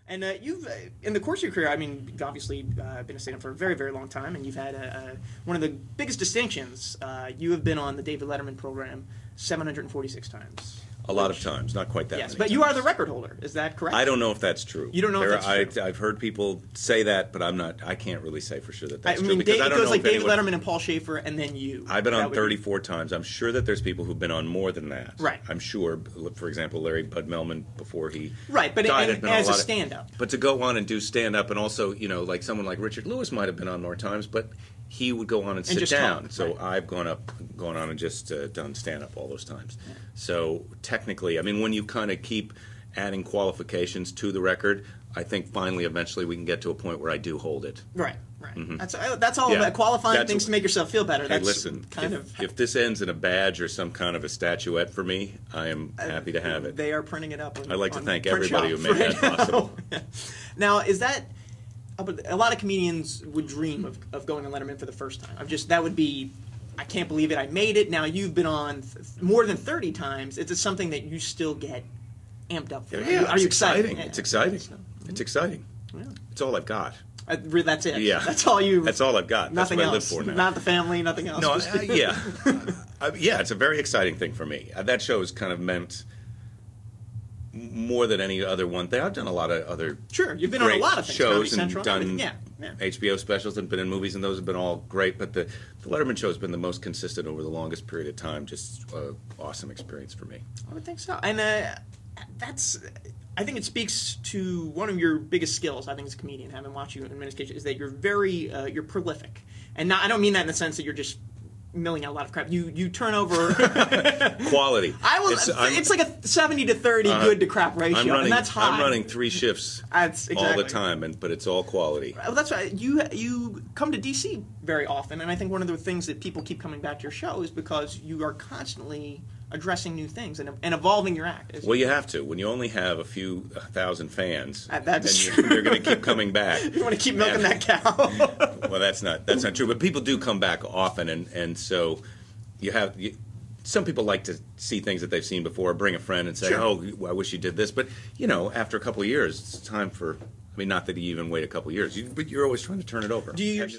And you've, in the course of your career, I mean, you've obviously been a stand-up for a very, very long time, and you've had one of the biggest distinctions. You have been on the David Letterman program 746 times. A lot of times, not quite that yes, many but times. you are the record holder. Is that correct? I don't know if that's true. You don't know if that's true? I've heard people say that, but I can't really say for sure that that's true. I mean, because I don't it goes know like if David anyone, Letterman and Paul Schaefer, and then you. I've been on 34 times. I'm sure that there's people who've been on more than that. Right. I'm sure. For example, Larry Bud Melman, before he right, but died, as a stand-up. But to go on and do stand-up, and also, you know, like someone like Richard Lewis might have been on more times, but he would go on and sit down. Talk, so right. I've gone on and just done stand-up all those times. Yeah. So technically, I mean, when you kind of keep adding qualifications to the record, I think finally, eventually, we can get to a point where I do hold it. Right, right. Mm-hmm. That's all about qualifying things to make yourself feel better. Hey, that's listen, if this ends in a badge or some kind of a statuette for me, I am happy to have it. They are printing it up. I'd like to thank everybody who made that possible. Now, is that... a lot of comedians would dream of going on Letterman for the first time. That would be, I can't believe it, I made it. Now you've been on more than 30 times. Is it something that you still get amped up for? Yeah, are you excited? Yeah. It's exciting. It's exciting. Yeah. It's all I've got. That's it. Yeah. That's all you. That's all I've got. Nothing That's what else. I live for now. Not the family. Nothing else. No. Yeah. Yeah. It's a very exciting thing for me. That show has kind of meant more than any other one thing. I've done a lot of other you've been on a lot of things, shows and Central, done HBO specials and been in movies, and those have been all great. But the Letterman show has been the most consistent over the longest period of time. Just an awesome experience for me. I would think so, and I think it speaks to one of your biggest skills. I think as a comedian, having watched you in many cases, is that you're very you're prolific, and I don't mean that in the sense that you're just milling out a lot of crap. You turn over quality. It's like a 70 to 30 good to crap ratio, and that's high. I'm running 3 shifts all the time, but it's all quality. Well, that's right. You come to DC very often, and I think one of the things that people keep coming back to your show is because you are constantly addressing new things and evolving your act. Well, you have to. When you only have a few thousand fans, that's you're going to keep coming back. You want to keep milking that cow. Well, that's not true. But people do come back often, and so some people like to see things that they've seen before, bring a friend and say, "Oh, I wish you did this." But after a couple of years, it's time for. I mean, not that you even wait a couple of years, but you're always trying to turn it over. Do you?